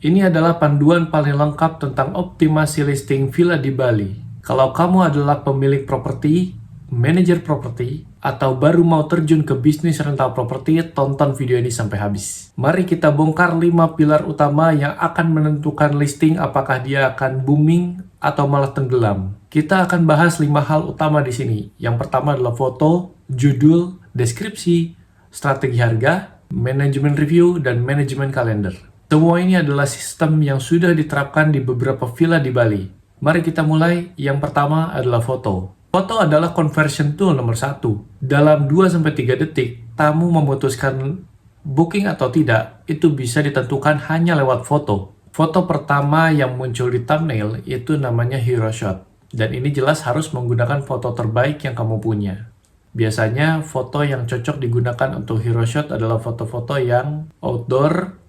Ini adalah panduan paling lengkap tentang optimasi listing villa di Bali. Kalau kamu adalah pemilik properti, manajer properti, atau baru mau terjun ke bisnis rental properti, tonton video ini sampai habis. Mari kita bongkar 5 pilar utama yang akan menentukan listing apakah dia akan booming atau malah tenggelam. Kita akan bahas 5 hal utama di sini. Yang pertama adalah foto, judul, deskripsi, strategi harga, manajemen review, dan manajemen kalender. Semua ini adalah sistem yang sudah diterapkan di beberapa villa di Bali. Mari kita mulai. Yang pertama adalah foto. Foto adalah conversion tool nomor 1. Dalam 2-3 detik, tamu memutuskan booking atau tidak, itu bisa ditentukan hanya lewat foto. Foto pertama yang muncul di thumbnail itu namanya hero shot. Dan ini jelas harus menggunakan foto terbaik yang kamu punya. Biasanya foto yang cocok digunakan untuk hero shot adalah foto-foto yang outdoor,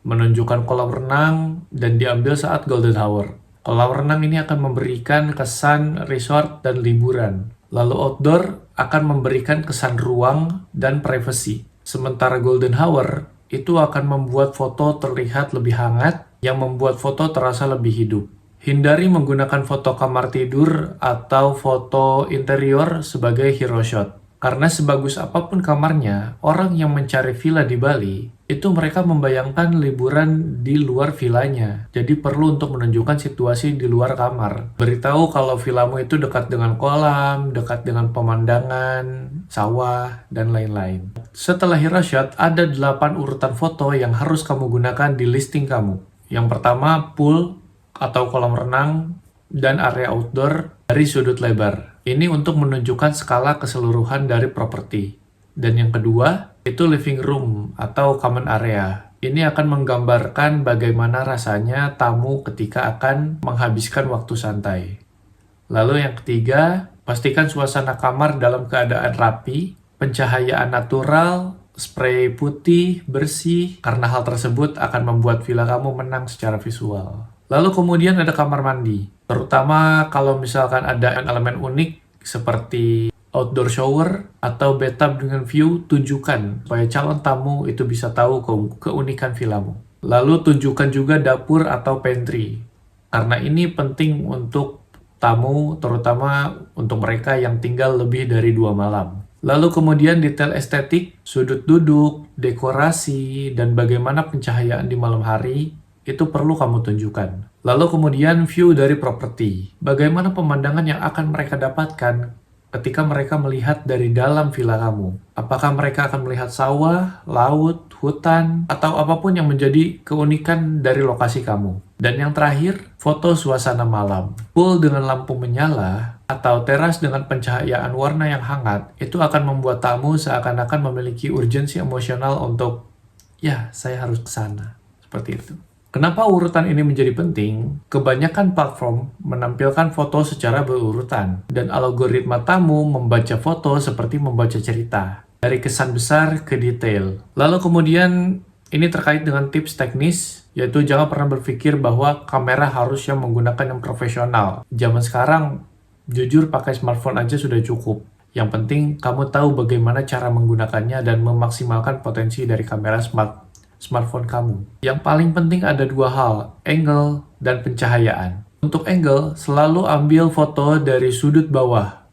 menunjukkan kolam renang, dan diambil saat golden hour. Kolam renang ini akan memberikan kesan resort dan liburan. Lalu outdoor akan memberikan kesan ruang dan privacy. Sementara golden hour itu akan membuat foto terlihat lebih hangat, yang membuat foto terasa lebih hidup. Hindari menggunakan foto kamar tidur atau foto interior sebagai hero shot. Karena sebagus apapun kamarnya, orang yang mencari villa di Bali, itu mereka membayangkan liburan di luar villanya. Jadi perlu untuk menunjukkan situasi di luar kamar. Beritahu kalau villamu itu dekat dengan kolam, dekat dengan pemandangan, sawah, dan lain-lain. Setelah hero shot, ada 8 urutan foto yang harus kamu gunakan di listing kamu. Yang pertama, pool atau kolam renang dan area outdoor dari sudut lebar. Ini untuk menunjukkan skala keseluruhan dari properti. Dan yang kedua, itu living room atau common area. Ini akan menggambarkan bagaimana rasanya tamu ketika akan menghabiskan waktu santai. Lalu yang ketiga, pastikan suasana kamar dalam keadaan rapi, pencahayaan natural, spray putih, bersih, karena hal tersebut akan membuat villa kamu menang secara visual. Lalu kemudian ada kamar mandi, terutama kalau misalkan ada elemen unik seperti outdoor shower atau bathtub dengan view, tunjukkan supaya calon tamu itu bisa tahu keunikan villamu. Lalu tunjukkan juga dapur atau pantry, karena ini penting untuk tamu, terutama untuk mereka yang tinggal lebih dari 2 malam. Lalu kemudian detail estetik, sudut duduk, dekorasi, dan bagaimana pencahayaan di malam hari, itu perlu kamu tunjukkan. Lalu kemudian view dari properti. Bagaimana pemandangan yang akan mereka dapatkan ketika mereka melihat dari dalam villa kamu? Apakah mereka akan melihat sawah, laut, hutan, atau apapun yang menjadi keunikan dari lokasi kamu? Dan yang terakhir, foto suasana malam. Pool dengan lampu menyala atau teras dengan pencahayaan warna yang hangat, itu akan membuat tamu seakan-akan memiliki urgensi emosional untuk, ya, saya harus ke sana. Seperti itu. Kenapa urutan ini menjadi penting? Kebanyakan platform menampilkan foto secara berurutan, dan algoritma tamu membaca foto seperti membaca cerita, dari kesan besar ke detail. Lalu kemudian ini terkait dengan tips teknis, yaitu jangan pernah berpikir bahwa kamera harus yang menggunakan yang profesional. Zaman sekarang, jujur pakai smartphone aja sudah cukup. Yang penting kamu tahu bagaimana cara menggunakannya dan memaksimalkan potensi dari kamera smartphone kamu. Yang paling penting ada 2 hal, angle dan pencahayaan. Untuk angle, selalu ambil foto dari sudut bawah,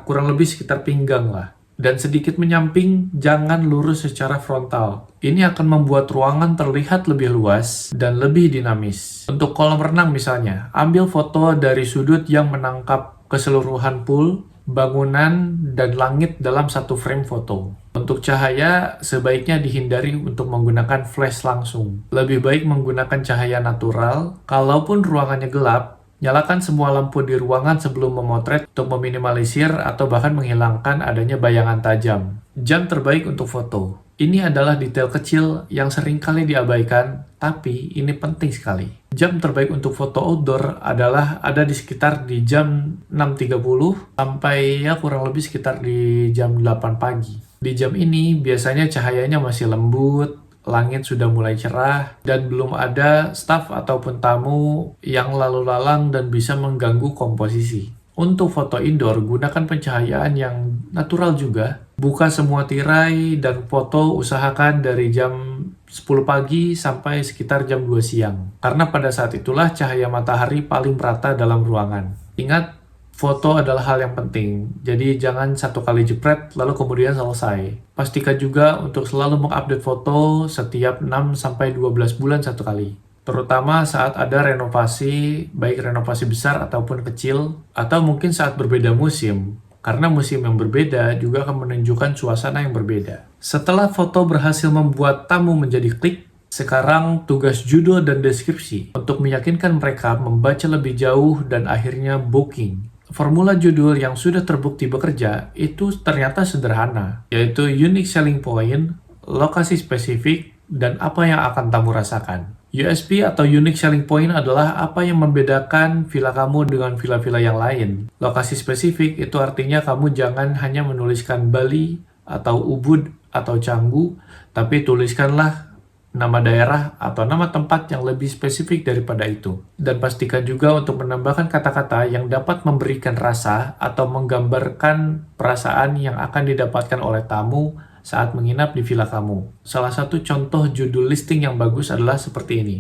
kurang lebih sekitar pinggang lah. Dan sedikit menyamping, jangan lurus secara frontal. Ini akan membuat ruangan terlihat lebih luas dan lebih dinamis. Untuk kolam renang misalnya, ambil foto dari sudut yang menangkap keseluruhan pool, bangunan, dan langit dalam satu frame foto. Untuk cahaya, sebaiknya dihindari untuk menggunakan flash langsung. Lebih baik menggunakan cahaya natural. Kalaupun ruangannya gelap, nyalakan semua lampu di ruangan sebelum memotret untuk meminimalisir atau bahkan menghilangkan adanya bayangan tajam. Jam terbaik untuk foto. Ini adalah detail kecil yang seringkali diabaikan, tapi ini penting sekali. Jam terbaik untuk foto outdoor adalah ada di sekitar di jam 6.30 sampai ya kurang lebih sekitar di jam 8 pagi. Di jam ini biasanya cahayanya masih lembut, langit sudah mulai cerah, dan belum ada staf ataupun tamu yang lalu lalang dan bisa mengganggu komposisi. Untuk foto indoor, gunakan pencahayaan yang natural juga. Buka semua tirai dan foto usahakan dari jam 10 pagi sampai sekitar jam 2 siang. Karena pada saat itulah cahaya matahari paling merata dalam ruangan. Ingat, foto adalah hal yang penting, jadi jangan satu kali jepret lalu kemudian selesai. Pastikan juga untuk selalu mengupdate foto setiap 6-12 bulan satu kali. Terutama saat ada renovasi, baik renovasi besar ataupun kecil, atau mungkin saat berbeda musim. Karena musim yang berbeda juga akan menunjukkan suasana yang berbeda. Setelah foto berhasil membuat tamu menjadi klik, sekarang tugas judul dan deskripsi untuk meyakinkan mereka membaca lebih jauh dan akhirnya booking. Formula judul yang sudah terbukti bekerja itu ternyata sederhana, yaitu unique selling point, lokasi spesifik, dan apa yang akan tamu rasakan. USP atau unique selling point adalah apa yang membedakan villa kamu dengan villa-villa yang lain. Lokasi spesifik itu artinya kamu jangan hanya menuliskan Bali atau Ubud atau Canggu, tapi tuliskanlah nama daerah atau nama tempat yang lebih spesifik daripada itu. Dan pastikan juga untuk menambahkan kata-kata yang dapat memberikan rasa atau menggambarkan perasaan yang akan didapatkan oleh tamu saat menginap di villa kamu. Salah satu contoh judul listing yang bagus adalah seperti ini.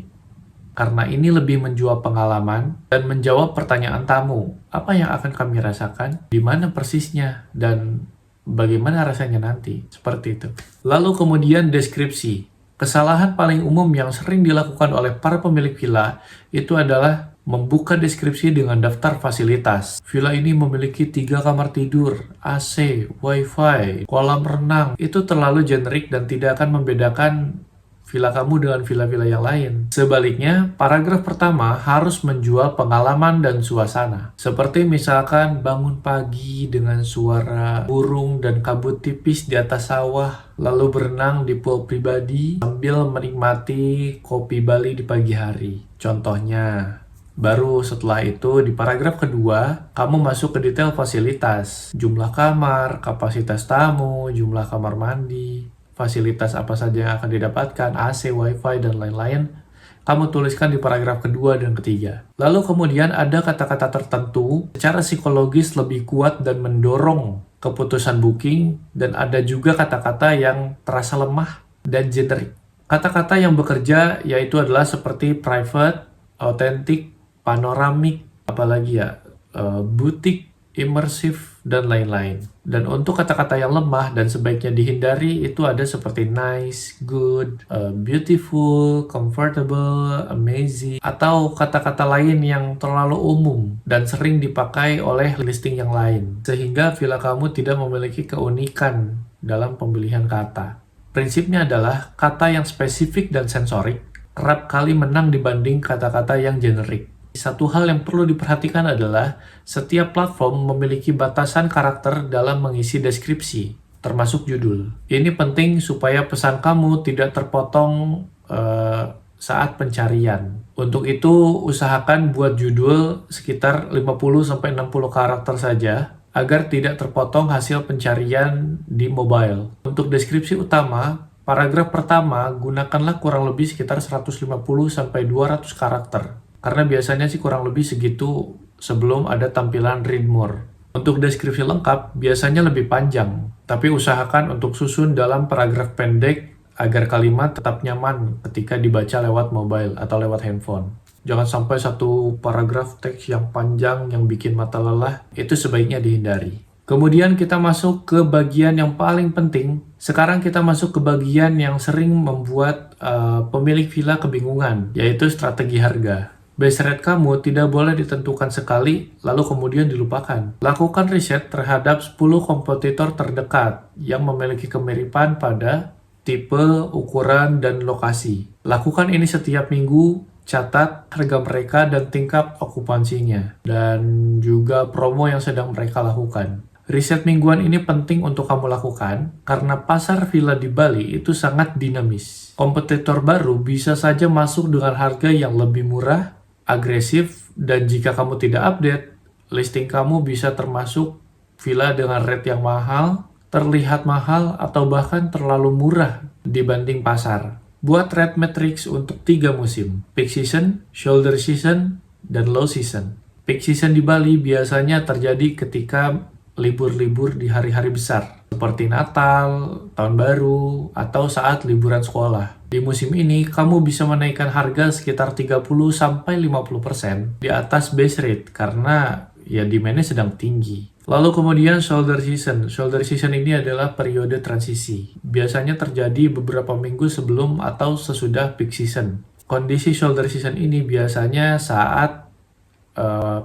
Karena ini lebih menjual pengalaman dan menjawab pertanyaan tamu. Apa yang akan kami rasakan? Di mana persisnya? Dan bagaimana rasanya nanti? Seperti itu. Lalu kemudian deskripsi. Kesalahan paling umum yang sering dilakukan oleh para pemilik villa itu adalah membuka deskripsi dengan daftar fasilitas. Villa ini memiliki 3 kamar tidur, AC, Wi-Fi, kolam renang. Itu terlalu generik dan tidak akan membedakan villa kamu dengan villa-villa yang lain. Sebaliknya, paragraf pertama harus menjual pengalaman dan suasana. Seperti misalkan bangun pagi dengan suara burung dan kabut tipis di atas sawah, lalu berenang di pool pribadi sambil menikmati kopi Bali di pagi hari. Contohnya. Baru setelah itu, di paragraf kedua, kamu masuk ke detail fasilitas. Jumlah kamar, kapasitas tamu, jumlah kamar mandi, fasilitas apa saja yang akan didapatkan, AC, Wi-Fi, dan lain-lain. Kamu tuliskan di paragraf kedua dan ketiga. Lalu kemudian ada kata-kata tertentu secara psikologis lebih kuat dan mendorong keputusan booking, dan ada juga kata-kata yang terasa lemah dan generik. Kata-kata yang bekerja yaitu adalah seperti private, authentic, panoramik, apalagi ya, butik, imersif, dan lain-lain. Dan untuk kata-kata yang lemah dan sebaiknya dihindari itu ada seperti nice, good, beautiful, comfortable, amazing, atau kata-kata lain yang terlalu umum dan sering dipakai oleh listing yang lain. Sehingga villa kamu tidak memiliki keunikan dalam pemilihan kata. Prinsipnya adalah kata yang spesifik dan sensorik kerap kali menang dibanding kata-kata yang generik. Satu hal yang perlu diperhatikan adalah setiap platform memiliki batasan karakter dalam mengisi deskripsi, termasuk judul. Ini penting supaya pesan kamu tidak terpotong saat pencarian. Untuk itu, usahakan buat judul sekitar 50-60 karakter saja, agar tidak terpotong hasil pencarian di mobile. Untuk deskripsi utama, paragraf pertama gunakanlah kurang lebih sekitar 150-200 karakter. Karena biasanya sih kurang lebih segitu sebelum ada tampilan read more. Untuk deskripsi lengkap biasanya lebih panjang, tapi usahakan untuk susun dalam paragraf pendek agar kalimat tetap nyaman ketika dibaca lewat mobile atau lewat handphone. Jangan sampai satu paragraf teks yang panjang yang bikin mata lelah, itu sebaiknya dihindari. Kemudian kita masuk ke bagian yang paling penting. Sekarang kita masuk ke bagian yang sering membuat pemilik villa kebingungan, yaitu strategi harga. Base rate kamu tidak boleh ditentukan sekali, lalu kemudian dilupakan. Lakukan riset terhadap 10 kompetitor terdekat yang memiliki kemiripan pada tipe, ukuran, dan lokasi. Lakukan ini setiap minggu, catat harga mereka dan tingkat okupansinya, dan juga promo yang sedang mereka lakukan. Riset mingguan ini penting untuk kamu lakukan karena pasar villa di Bali itu sangat dinamis. Kompetitor baru bisa saja masuk dengan harga yang lebih murah, agresif, dan jika kamu tidak update, listing kamu bisa termasuk villa dengan rate yang mahal, terlihat mahal, atau bahkan terlalu murah dibanding pasar. Buat rate matrix untuk 3 musim, peak season, shoulder season, dan low season. Peak season di Bali biasanya terjadi ketika libur-libur di hari-hari besar. seperti Natal, Tahun Baru, atau saat liburan sekolah. Di musim ini, kamu bisa menaikkan harga sekitar 30-50% di atas base rate karena ya demand-nya sedang tinggi. Lalu kemudian shoulder season. Shoulder season ini adalah periode transisi. Biasanya terjadi beberapa minggu sebelum atau sesudah peak season. Kondisi shoulder season ini biasanya saat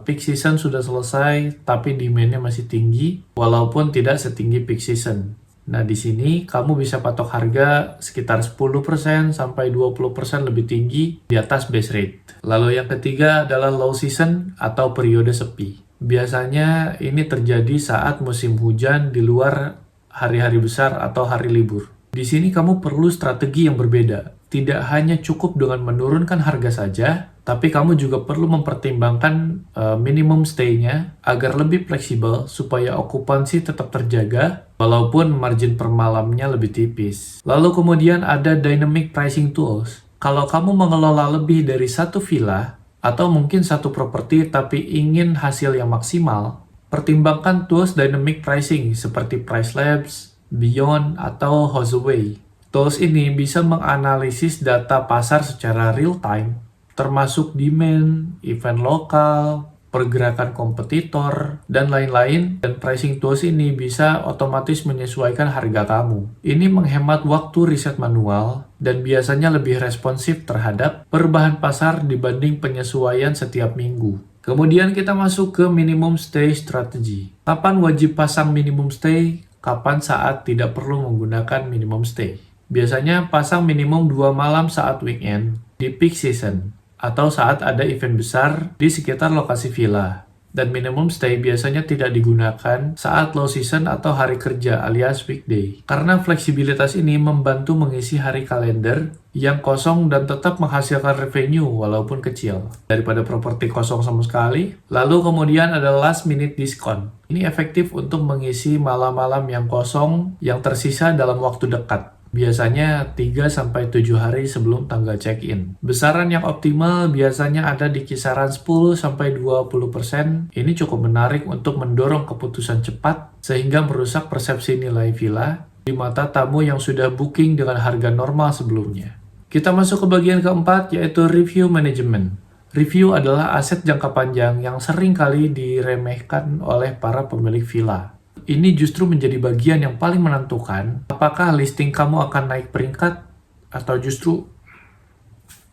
peak season sudah selesai, tapi demand-nya masih tinggi, walaupun tidak setinggi peak season. Nah, di sini kamu bisa patok harga sekitar 10% sampai 20% lebih tinggi di atas base rate. Lalu yang ketiga adalah low season atau periode sepi. Biasanya ini terjadi saat musim hujan di luar hari-hari besar atau hari libur. Di sini kamu perlu strategi yang berbeda. Tidak hanya cukup dengan menurunkan harga saja, tapi kamu juga perlu mempertimbangkan minimum stay-nya agar lebih fleksibel supaya okupansi tetap terjaga walaupun margin per malamnya lebih tipis. Lalu kemudian ada dynamic pricing tools. Kalau kamu mengelola lebih dari satu villa atau mungkin satu properti tapi ingin hasil yang maksimal, pertimbangkan tools dynamic pricing seperti Price Labs, Beyond, atau Houseway. Tools ini bisa menganalisis data pasar secara real-time, termasuk demand, event lokal, pergerakan kompetitor, dan lain-lain. Dan pricing tools ini bisa otomatis menyesuaikan harga kamu. Ini menghemat waktu riset manual dan biasanya lebih responsif terhadap perubahan pasar dibanding penyesuaian setiap minggu. Kemudian kita masuk ke minimum stay strategy. Kapan wajib pasang minimum stay? Kapan saat tidak perlu menggunakan minimum stay? Biasanya pasang minimum 2 malam saat weekend di peak season atau saat ada event besar di sekitar lokasi villa. Dan minimum stay biasanya tidak digunakan saat low season atau hari kerja alias weekday. Karena fleksibilitas ini membantu mengisi hari kalender yang kosong dan tetap menghasilkan revenue walaupun kecil daripada properti kosong sama sekali. Lalu kemudian ada last minute discount. Ini efektif untuk mengisi malam-malam yang kosong yang tersisa dalam waktu dekat. Biasanya 3-7 hari sebelum tanggal check-in. Besaran yang optimal biasanya ada di kisaran 10-20%. Ini cukup menarik untuk mendorong keputusan cepat sehingga merusak persepsi nilai villa di mata tamu yang sudah booking dengan harga normal sebelumnya. Kita masuk ke bagian keempat, yaitu review management. Review adalah aset jangka panjang yang sering kali diremehkan oleh para pemilik villa. Ini justru menjadi bagian yang paling menentukan apakah listing kamu akan naik peringkat atau justru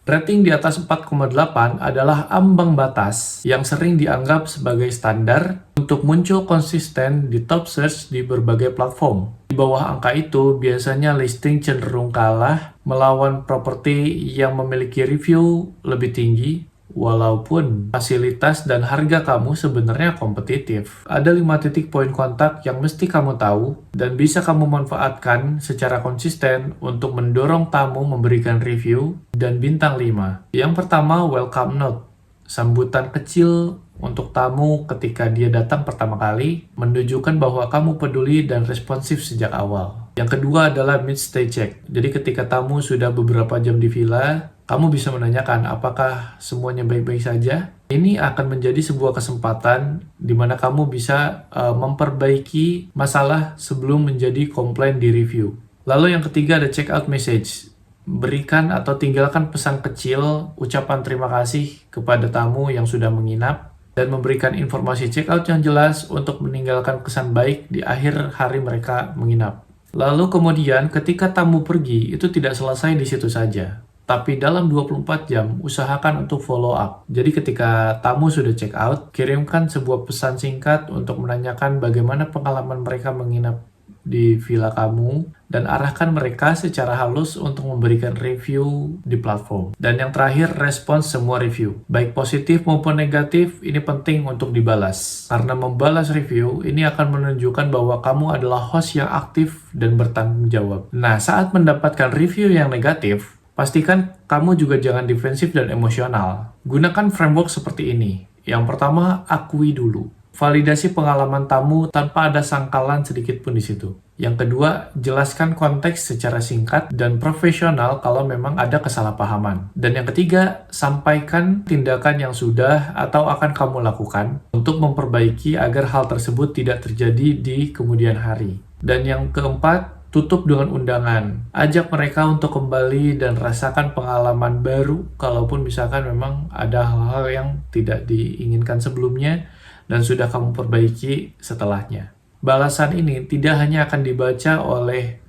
rating di atas 4,8 adalah ambang batas yang sering dianggap sebagai standar untuk muncul konsisten di top search di berbagai platform. Di bawah angka itu, biasanya listing cenderung kalah melawan properti yang memiliki review lebih tinggi, walaupun fasilitas dan harga kamu sebenarnya kompetitif. Ada 5 titik poin kontak yang mesti kamu tahu dan bisa kamu manfaatkan secara konsisten untuk mendorong tamu memberikan review dan bintang 5. Yang pertama, welcome note. Sambutan kecil untuk tamu ketika dia datang pertama kali, menunjukkan bahwa kamu peduli dan responsif sejak awal. Yang kedua adalah mid-stay check. Jadi ketika tamu sudah beberapa jam di villa, kamu bisa menanyakan apakah semuanya baik-baik saja. Ini akan menjadi sebuah kesempatan di mana kamu bisa memperbaiki masalah sebelum menjadi komplain di review. Lalu yang ketiga ada check out message. Berikan atau tinggalkan pesan kecil, ucapan terima kasih kepada tamu yang sudah menginap, dan memberikan informasi check out yang jelas untuk meninggalkan kesan baik di akhir hari mereka menginap. Lalu kemudian ketika tamu pergi, itu tidak selesai di situ saja. Tapi dalam 24 jam, usahakan untuk follow up. Jadi ketika tamu sudah check out, kirimkan sebuah pesan singkat untuk menanyakan bagaimana pengalaman mereka menginap di villa kamu, dan arahkan mereka secara halus untuk memberikan review di platform. Dan yang terakhir, respons semua review. Baik positif maupun negatif, ini penting untuk dibalas. Karena membalas review, ini akan menunjukkan bahwa kamu adalah host yang aktif dan bertanggung jawab. Nah, saat mendapatkan review yang negatif, pastikan kamu juga jangan defensif dan emosional. Gunakan framework seperti ini. Yang pertama, akui dulu. Validasi pengalaman tamu tanpa ada sangkalan sedikit pun di situ. Yang kedua, jelaskan konteks secara singkat dan profesional kalau memang ada kesalahpahaman. Dan yang ketiga, sampaikan tindakan yang sudah atau akan kamu lakukan untuk memperbaiki agar hal tersebut tidak terjadi di kemudian hari. Dan yang keempat, tutup dengan undangan. Ajak mereka untuk kembali dan rasakan pengalaman baru, kalaupun misalkan memang ada hal-hal yang tidak diinginkan sebelumnya dan sudah kamu perbaiki setelahnya. Balasan ini tidak hanya akan dibaca oleh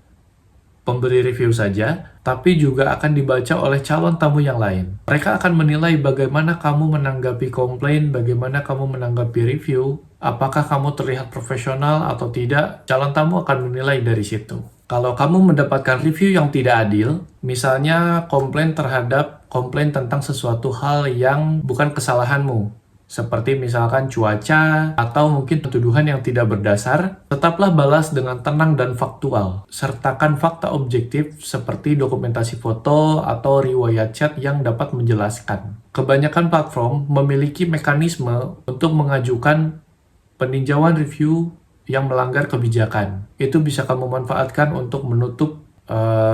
pemberi review saja, tapi juga akan dibaca oleh calon tamu yang lain. Mereka akan menilai bagaimana kamu menanggapi komplain, bagaimana kamu menanggapi review, apakah kamu terlihat profesional atau tidak. Calon tamu akan menilai dari situ. Kalau kamu mendapatkan review yang tidak adil, misalnya komplain tentang sesuatu hal yang bukan kesalahanmu, seperti misalkan cuaca atau mungkin tuduhan yang tidak berdasar, tetaplah balas dengan tenang dan faktual. Sertakan fakta objektif seperti dokumentasi foto atau riwayat chat yang dapat menjelaskan. Kebanyakan platform memiliki mekanisme untuk mengajukan peninjauan review yang melanggar kebijakan. Itu bisa kamu manfaatkan untuk menutup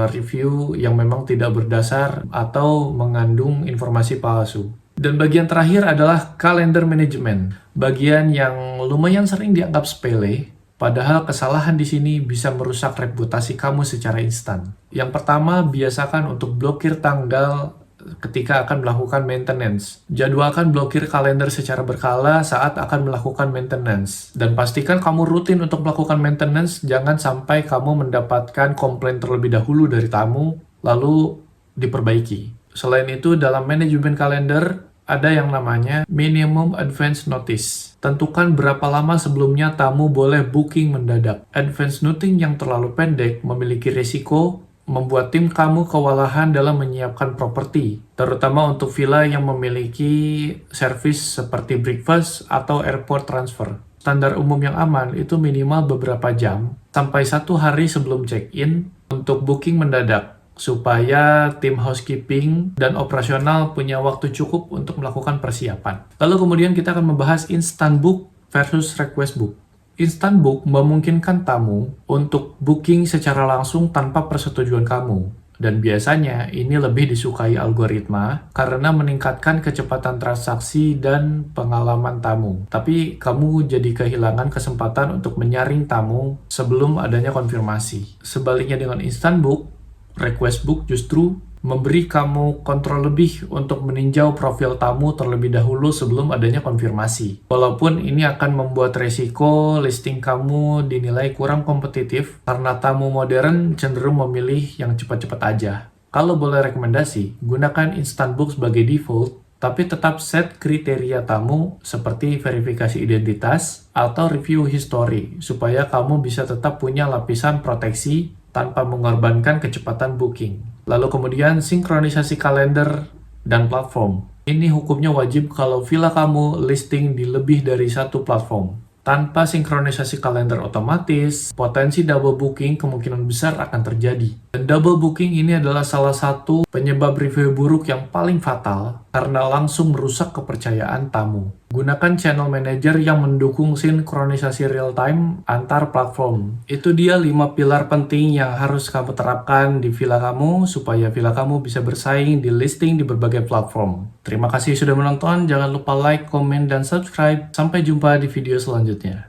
review yang memang tidak berdasar atau mengandung informasi palsu. Dan bagian terakhir adalah kalender manajemen. Bagian yang lumayan sering dianggap sepele, padahal kesalahan di sini bisa merusak reputasi kamu secara instan. Yang pertama, biasakan untuk blokir tanggal ketika akan melakukan maintenance. Jadwalkan blokir kalender secara berkala saat akan melakukan maintenance. Dan pastikan kamu rutin untuk melakukan maintenance, jangan sampai kamu mendapatkan komplain terlebih dahulu dari tamu, lalu diperbaiki. Selain itu, dalam manajemen kalender, ada yang namanya minimum advance notice. Tentukan berapa lama sebelumnya tamu boleh booking mendadak. Advance notice yang terlalu pendek memiliki risiko membuat tim kamu kewalahan dalam menyiapkan properti, terutama untuk villa yang memiliki servis seperti breakfast atau airport transfer. Standar umum yang aman itu minimal beberapa jam, sampai 1 hari sebelum check-in untuk booking mendadak, supaya tim housekeeping dan operasional punya waktu cukup untuk melakukan persiapan. Lalu kemudian kita akan membahas instant book versus request book. Instant book memungkinkan tamu untuk booking secara langsung tanpa persetujuan kamu. Dan biasanya ini lebih disukai algoritma karena meningkatkan kecepatan transaksi dan pengalaman tamu. Tapi kamu jadi kehilangan kesempatan untuk menyaring tamu sebelum adanya konfirmasi. Sebaliknya dengan instant book, request book justru memberi kamu kontrol lebih untuk meninjau profil tamu terlebih dahulu sebelum adanya konfirmasi. Walaupun ini akan membuat resiko listing kamu dinilai kurang kompetitif karena tamu modern cenderung memilih yang cepat-cepat aja. Kalau boleh rekomendasi, gunakan instant book sebagai default, tapi tetap set kriteria tamu seperti verifikasi identitas atau review history supaya kamu bisa tetap punya lapisan proteksi tanpa mengorbankan kecepatan booking. Lalu kemudian sinkronisasi kalender dan platform. Ini hukumnya wajib kalau villa kamu listing di lebih dari satu platform. Tanpa sinkronisasi kalender otomatis, potensi double booking kemungkinan besar akan terjadi. Dan double booking ini adalah salah satu penyebab review buruk yang paling fatal karena langsung merusak kepercayaan tamu. Gunakan channel manager yang mendukung sinkronisasi real-time antar platform. Itu dia 5 pilar penting yang harus kamu terapkan di villa kamu supaya villa kamu bisa bersaing di listing di berbagai platform. Terima kasih sudah menonton, jangan lupa like, komen, dan subscribe. Sampai jumpa di video selanjutnya.